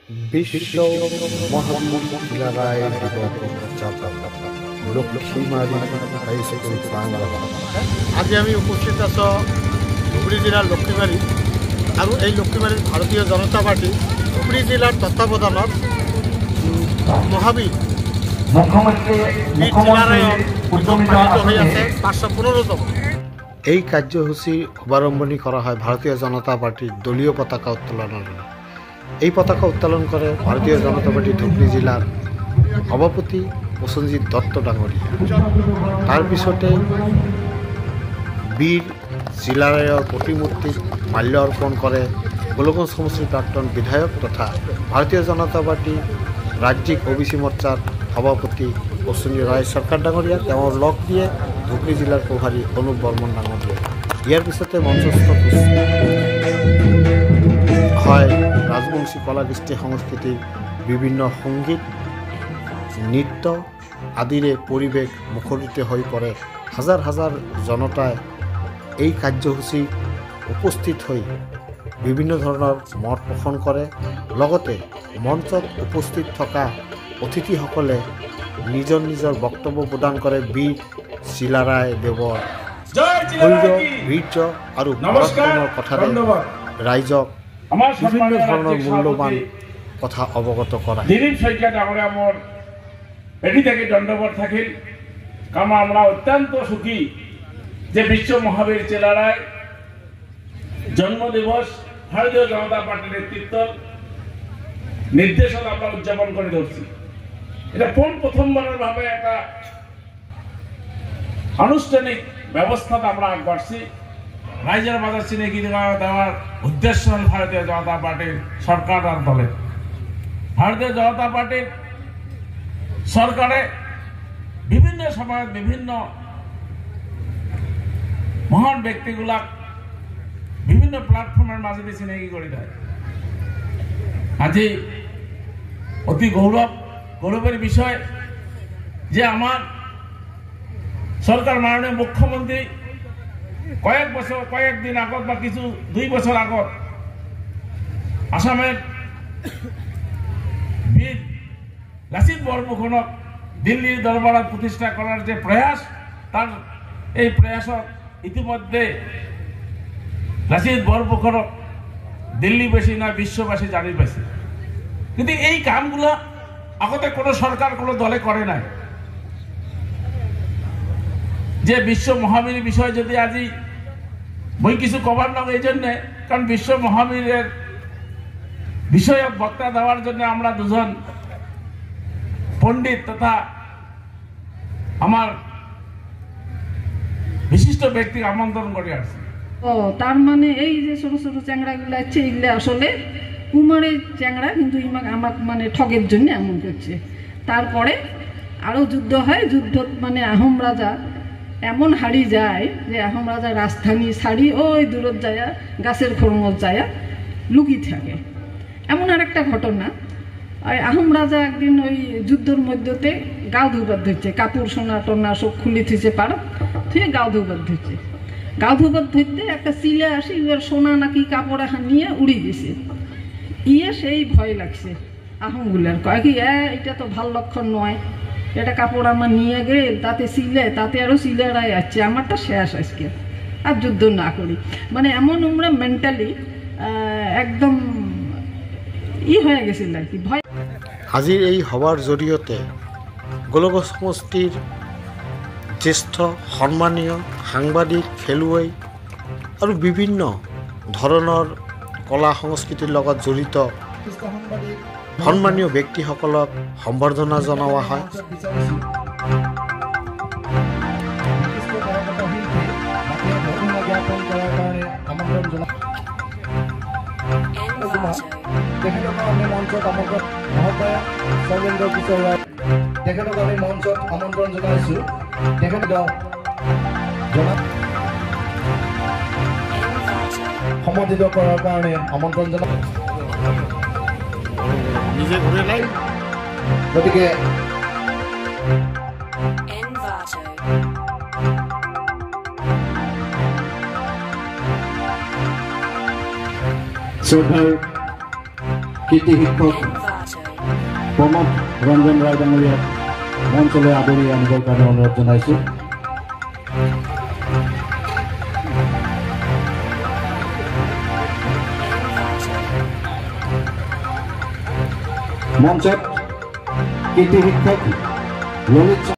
বিশ্ব মহামহিলা ৰায় দিবস উদযাপন লক্ষ্মীমাৰি হাই স্কুল প্ৰাঙ্গণ। আজি আমি উপস্থিত আছো ধুবুৰী জিলাৰ লক্ষ্মীমাৰী আৰু এই লক্ষ্মীমাৰীত ভাৰতীয় জনতা পাৰ্টি ধুবুৰী জিলাৰ তত্ত্বাৱধানত মহাবীৰ জিলাৰায়ৰ পালিত হৈ আছে 515তম। এই কাৰ্যসূচীৰ শুভাৰম্ভণি কৰা হয় ভাৰতীয় জনতা পাৰ্টিৰ দলীয় পতাকা উত্তোলনৰ। এই পতাকা উত্তোলন কৰে ভাৰতীয় জনতা পাৰ্টি ধুবুৰী জিলাৰ সভাপতি প্ৰসেনজিৎ দত্ত ডাঙৰিয়া। তাৰপিছতে বীৰ জিলাৰায়ৰ প্ৰতিমূৰ্তিত মাল্য অৰ্পণ কৰে গোলগঞ্জ সমষ্টিৰ প্ৰাক্তন বিধায়ক তথা ভাৰতীয় জনতা পাৰ্টি ৰাজ্যিক OBC মৰ্চাৰ সভাপতি অশ্বিনী ৰায় সৰকাৰ ডাঙৰিয়া। তেওঁৰ লগ দিয়ে ধুবুৰী জিলাৰ প্ৰভাৰী অনুপ বৰ্মন ডাঙৰিয়া। ইয়াৰ পিছতে মঞ্চস্থ হয় ৰাজবংশী কলা কৃষ্টি সংস্কৃতিৰ বিভিন্ন সংগীত নৃত্য আদিৰে পৰিৱেশ মুখৰিত হৈ পৰে। হাজাৰ হাজাৰ জনতাই এই কাৰ্যসূচী উপস্থিত হৈ বিভিন্ন ধৰণৰ মত পোষণ কৰে। লগতে মঞ্চত উপস্থিত থকা অতিথিসকলে নিজৰ নিজৰ বক্তব্য প্ৰদান কৰে। বীৰ জিলাৰায় দেৱৰ শৌৰ্য বীৰ্য আৰু পৰাক্ৰমৰ কথাৰে ৰাইজক বিভিন্ন ধৰণৰ মূল্যবান কথা অৱগত কৰা। দিলীপ শইকীয়া ডাঙৰীয়া মোৰ এটি থেকে দণ্ডবত থাকিল। কারণ আমরা অত্যন্ত সুখী যে বিশ্ব মহাবীর চিলারায় জন্ম দিবস ভারতীয় জনতা পার্টির নেতৃত্ব নির্দেশনা আমরা উদযাপন করে ধরছি। এটা প্রথমবারের ভাবে একটা আনুষ্ঠানিক ব্যবস্থাতে আমরা আগবাড়ছি। রাইজের বাজার চিনেকি দেওয়ার উদ্দেশ্য হল ভারতীয় জনতা পার্টির সরকার আর দলের। ভারতীয় জনতা পার্টির সরকারে বিভিন্ন সময় বিভিন্ন মহান ব্যক্তিগুলা বিভিন্ন প্ল্যাটফর্মের মাঝে চিনাকি করে দেয়। আজি অতি গৌরবের বিষয় যে আমার সরকার মাননীয় মুখ্যমন্ত্রী কয়েকদিন আগত বা কিছু 2 বছর আগত আসামের বীর লাচিত বৰফুকনক দিল্লীৰ দৰবাৰত প্ৰতিষ্ঠা কৰাৰ যে প্ৰয়াস, তাৰ এই প্ৰয়াসত ইতিমধ্যে লাচিত বৰফুকনক দিল্লীবাসী না বিশ্ববাসী জানি পাইছে। কিন্তু এই কামগুলো আগতে কোনো সরকার কোনো দলে করে নাই। যে বিশ্ব মহাবীর বিষয় যদি আজি মই কিছু কবার নাম এই জন্যে, কারণ বিশ্ব মহাবীরের বিষয়ক বক্তা দেওয়ার জন্য আমরা দুজন পণ্ডিত তথা আমার বিশিষ্ট ব্যক্তি আমন্ত্রণ করে আসছে। তার মানে এই যে ছোট ছোট চ্যাংড়াগুলো আছে, এগুলো আসলে কুমারের চ্যাংড়া, কিন্তু আমাকে মানে ঠগের জন্য এমন করছে। তারপরে আরও যুদ্ধ হয়। যুদ্ধ মানে আহোম রাজা এমন হারি যায় যে আহোম রাজা রাজধানী ছাড়ি ওই দূরত যায় গাছের খড়মত যায় লুকি থাকে। এমন আর একটা ঘটনা, আহোম রাজা একদিন ওই যুদ্ধের মধ্যতে গাও ধুবার ধরছে, কাপড় সোনা টোনা সব খুলে থুইছে পাড়া থুয়ে গাও ধুবার ধরছে। গাও ধুবার ধরতে একটা চিলে আসি, এবার সোনা নাকি কাপড় এখন নিয়ে উড়ি গেছে। সেই ভয় লাগছে আহোমগুলার, কয় কি এটা তো ভাল লক্ষণ নয়, এটা কাপড় আমার নিয়ে গেল তাতে সিলে, তাতে আরও সিলেরাই আসছে, আমারটা শেষ আজকে, আর যুদ্ধ না করি। মানে এমন আমরা মেন্টালি একদম হয়ে গেছিল আর কি ভয়। আজিৰ এই সভাৰ জৰিয়তে গোলগঞ্জ সমষ্টিৰ জ্যেষ্ঠ সন্মানীয় সাংবাদিক, খেলুৱৈ আৰু বিভিন্ন ধৰণৰ কলা সংস্কৃতিৰ লগত জড়িত সন্মানীয় ব্যক্তিসকলক সম্বৰ্ধনা জনোৱা হয়। তেখেতক আমি মঞ্চত আমন্ত্ৰণ জনাইছোঁ। তেখেতক সম্বোধিত কৰাৰ কাৰণে আমন্ত্ৰণ জনাই। নিজে ঘূৰে নাই, গতিকে শ্ৰদ্ধাৰ কীৰ্তি শিক্ষক প্ৰমোদ ৰঞ্জন ৰায় ডাঙৰীয়াক মঞ্চলৈ আদৰি আনিবৰ কাৰণে অনুৰোধ জনাইছোঁ। মঞ্চত কীৰ্তি শিক্ষক ললিত